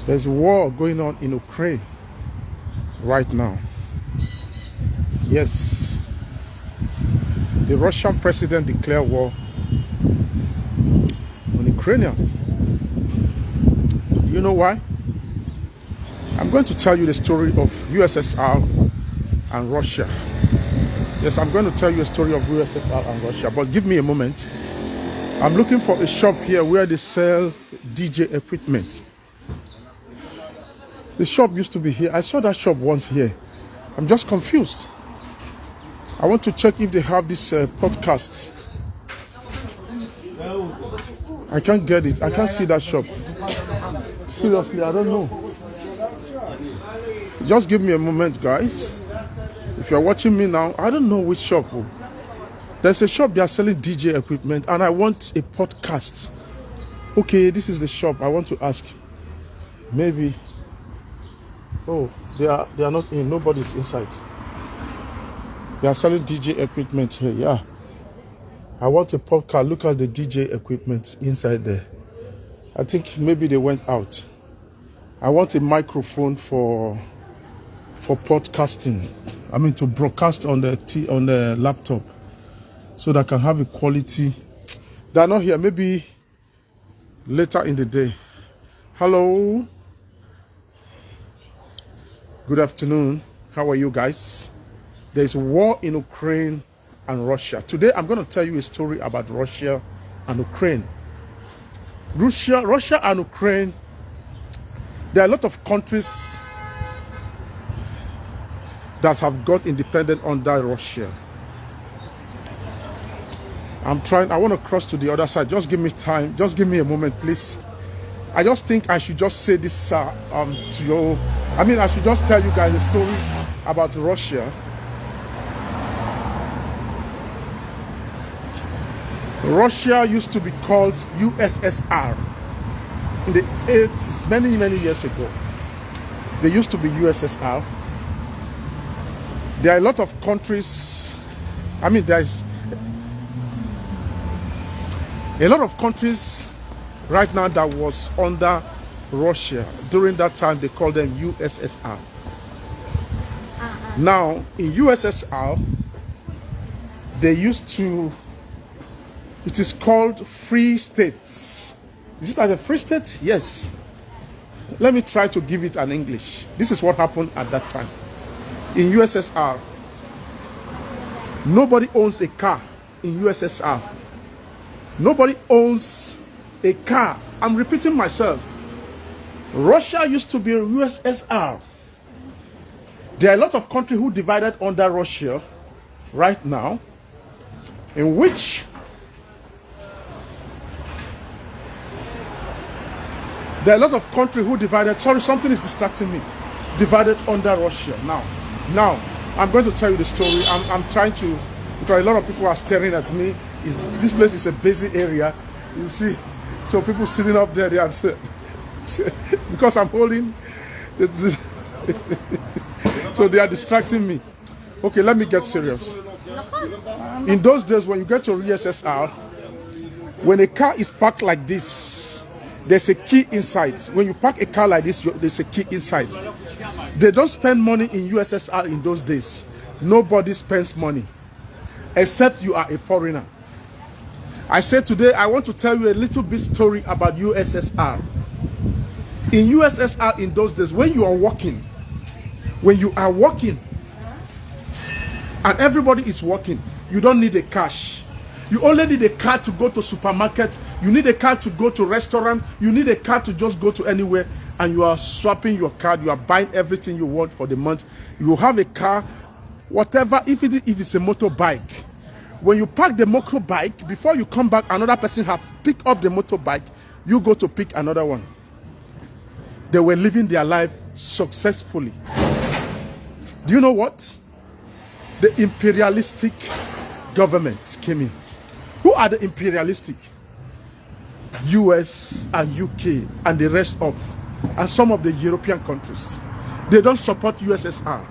There's a war going on in Ukraine right now. Yes, the Russian president declared war on Ukraine. You know why? I'm going to tell you the story of USSR and Russia. Yes, I'm going to tell you a story of USSR and Russia, but give me a moment. I'm looking for a shop here where they sell DJ equipment. The shop used to be here. I saw that shop once here. I'm just confused. I want to check if they have this podcast. I can't get it. I can't see that shop. Seriously, I don't know. Just give me a moment, guys. If you're watching me now, I don't know which shop. There's a shop they are selling DJ equipment, and I want a podcast. Okay, this is the shop. I want to ask. Maybe. Oh, they are not in. Nobody's inside. They are selling DJ equipment here. Yeah. I want a podcast. Look at the DJ equipment inside there. I think maybe they went out. I want a microphone for podcasting. I mean to broadcast on the laptop, so that I can have a quality. They are not here. Maybe later in the day. Hello. Good afternoon. How are you guys? There's a war in Ukraine and Russia. Today I'm going to tell you a story about Russia and Ukraine. Russia and Ukraine. There are a lot of countries that have got independent under Russia. I want to cross to the other side. Just give me time. Just give me a moment, please. I just think I should just say this to you. I mean, I should just tell you guys a story about Russia. Russia used to be called USSR in the 80s, many years ago. They used to be USSR. There are a lot of countries. I mean, there's a lot of countries right now that was under Russia. During that time, they called them USSR. Now, in USSR, they used to, it is called free states. Is it like a free state? Yes. Let me try to give it an English. This is what happened at that time. In USSR, nobody owns a car in USSR. Nobody owns a car. I'm repeating myself. Russia used to be USSR. There are a lot of countries who divided under Russia right now, in which there are a lot of countries who divided. Sorry, something is distracting me. Divided under Russia. Now, I'm going to tell you the story. I'm trying to, because a lot of people are staring at me. This place is a busy area, you see. So people sitting up there, they are because I'm holding. So they are distracting me. Okay, let me get serious. In those days, when you get to USSR, when a car is parked like this, there's a key inside. When you park a car like this, there's a key inside. They don't spend money in USSR in those days. Nobody spends money, except you are a foreigner. I said today I want to tell you a little bit story about USSR. In USSR in those days, when you are walking, and everybody is walking, you don't need a cash. You only need a card to go to supermarket. You need a card to go to restaurant. You need a card to just go to anywhere, and you are swapping your card. You are buying everything you want for the month. You have a car, whatever. If it's a motorbike, when you park the motorbike, before you come back, another person have picked up the motorbike. You go to pick another one. They were living their life successfully. Do you know what? The imperialistic government came in. Who are the imperialistic? US and UK and the rest of, and some of the European countries. They don't support USSR.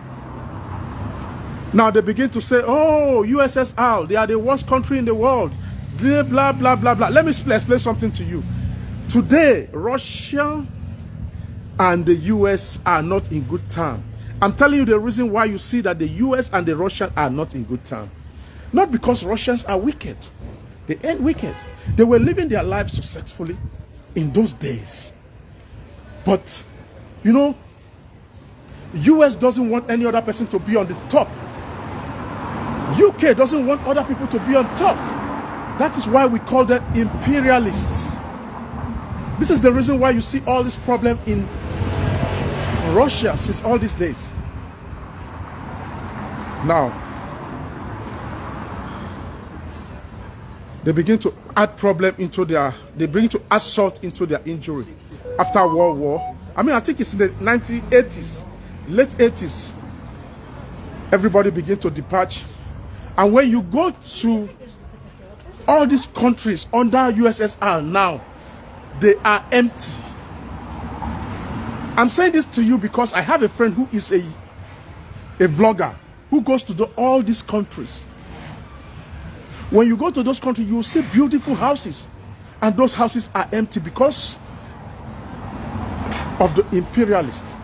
Now they begin to say, oh, USSR, they are the worst country in the world. Blah, blah, blah, blah, blah. Let me explain something to you. Today, Russia and the US are not in good terms. I'm telling you the reason why you see that the US and the Russians are not in good terms. Not because Russians are wicked. They ain't wicked. They were living their lives successfully in those days. But, you know, US doesn't want any other person to be on the top. UK doesn't want other people to be on top. That is why we call them imperialists. This is the reason why you see all this problem in Russia since all these days. Now, they begin to add problem into they bring to add salt into their injury after World War. I mean, I think it's in the 1980s, late 80s. Everybody begin to depart. And when you go to all these countries under USSR now, they are empty. I'm saying this to you because I have a friend who is a vlogger who goes to all these countries. When you go to those countries, you will see beautiful houses, and those houses are empty because of the imperialists.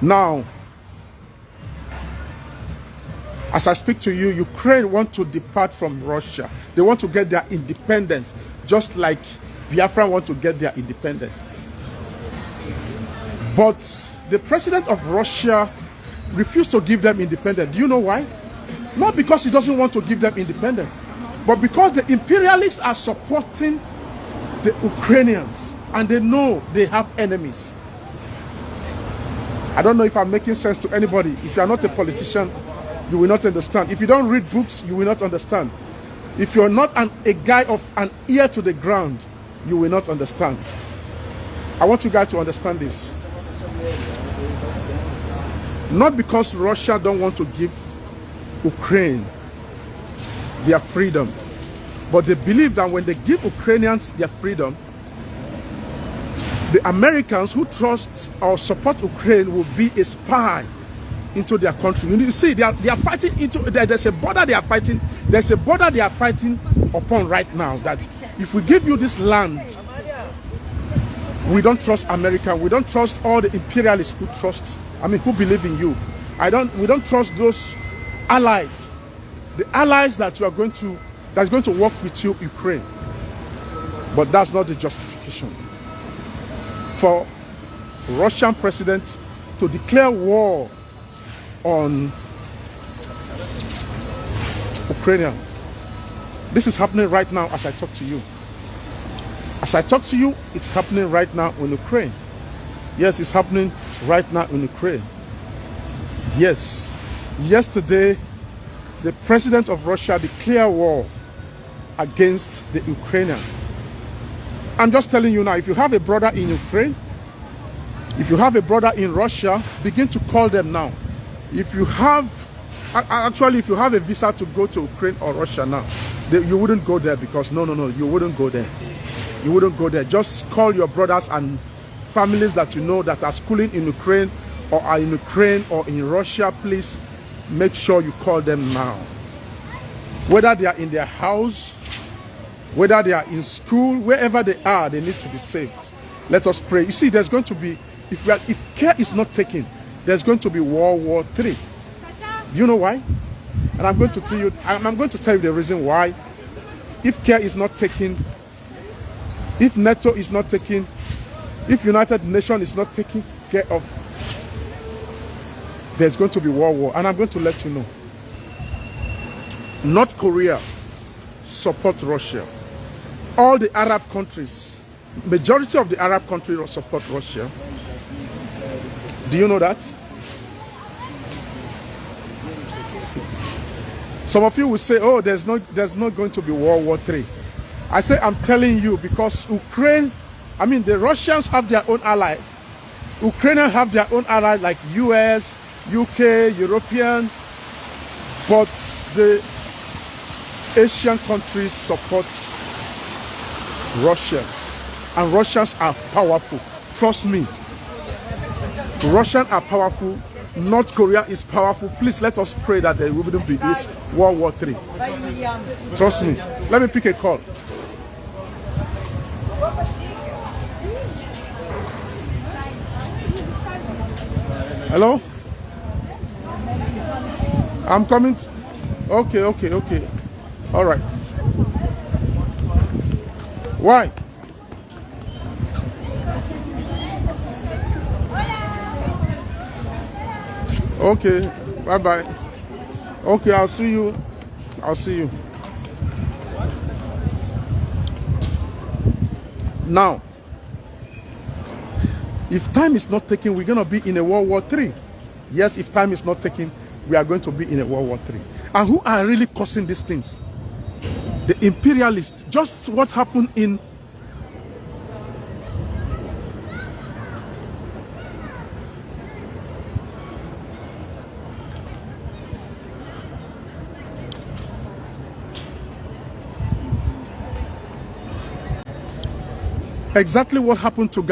Now, as I speak to you, Ukraine want to depart from Russia. They want to get their independence, just like Biafra want to get their independence. But the president of Russia refused to give them independence. Do you know why? Not because he doesn't want to give them independence, but because the imperialists are supporting the Ukrainians, and they know they have enemies. I don't know if I'm making sense to anybody. If you are not a politician, you will not understand. If you don't read books, you will not understand. If you're not a guy of an ear to the ground, you will not understand. I want you guys to understand this. Not because Russia don't want to give Ukraine their freedom, but they believe that when they give Ukrainians their freedom, the Americans who trust or support Ukraine will be a spy into their country. You see, they are fighting into, there's a border they are fighting. There's a border they are fighting upon right now. That if we give you this land, we don't trust America. We don't trust all the imperialists who believe in you. We don't trust those allies, the allies that you are going to, that's going to work with you, Ukraine. But that's not the justification for Russian president to declare war on Ukrainians. This is happening right now as I talk to you. As I talk to you, it's happening right now in Ukraine. Yes, it's happening right now in Ukraine. Yes, yesterday, the president of Russia declared war against the Ukrainians. I'm just telling you now, if you have a brother in Ukraine, if you have a brother in Russia, begin to call them now. If you have, actually, if you have a visa to go to Ukraine or Russia now, you wouldn't go there because, no, you wouldn't go there. You wouldn't go there. Just call your brothers and families that you know that are schooling in Ukraine or are in Ukraine or in Russia. Please make sure you call them now. Whether they are in their house, whether they are in school, wherever they are, they need to be saved. Let us pray. You see, there's going to be, if care is not taken, there's going to be World War III. Do you know why? And I'm going to tell you the reason why. If care is not taken, if NATO is not taken, if United Nations is not taking care of, there's going to be World War. And I'm going to let you know. North Korea support Russia. All the Arab countries, majority of the Arab countries support Russia. Do you know that? Some of you will say, oh, there's not going to be World War III. I say, I'm telling you, because Ukraine, I mean, the Russians have their own allies. Ukrainians have their own allies like US, UK, European, but the Asian countries support Russians. And Russians are powerful. Trust me. Russians are powerful. North Korea is powerful. Please let us pray that there wouldn't be this World War III. Trust me. Let me pick a call. Hello? I'm coming. Okay, okay, okay. All right. Why? Okay. Bye-bye. Okay, I'll see you. I'll see you. Now, if time is not taken, we're going to be in a World War III. Yes, if time is not taken, we are going to be in a World War III. And who are really causing these things? The imperialists. Just what happened in exactly what happened to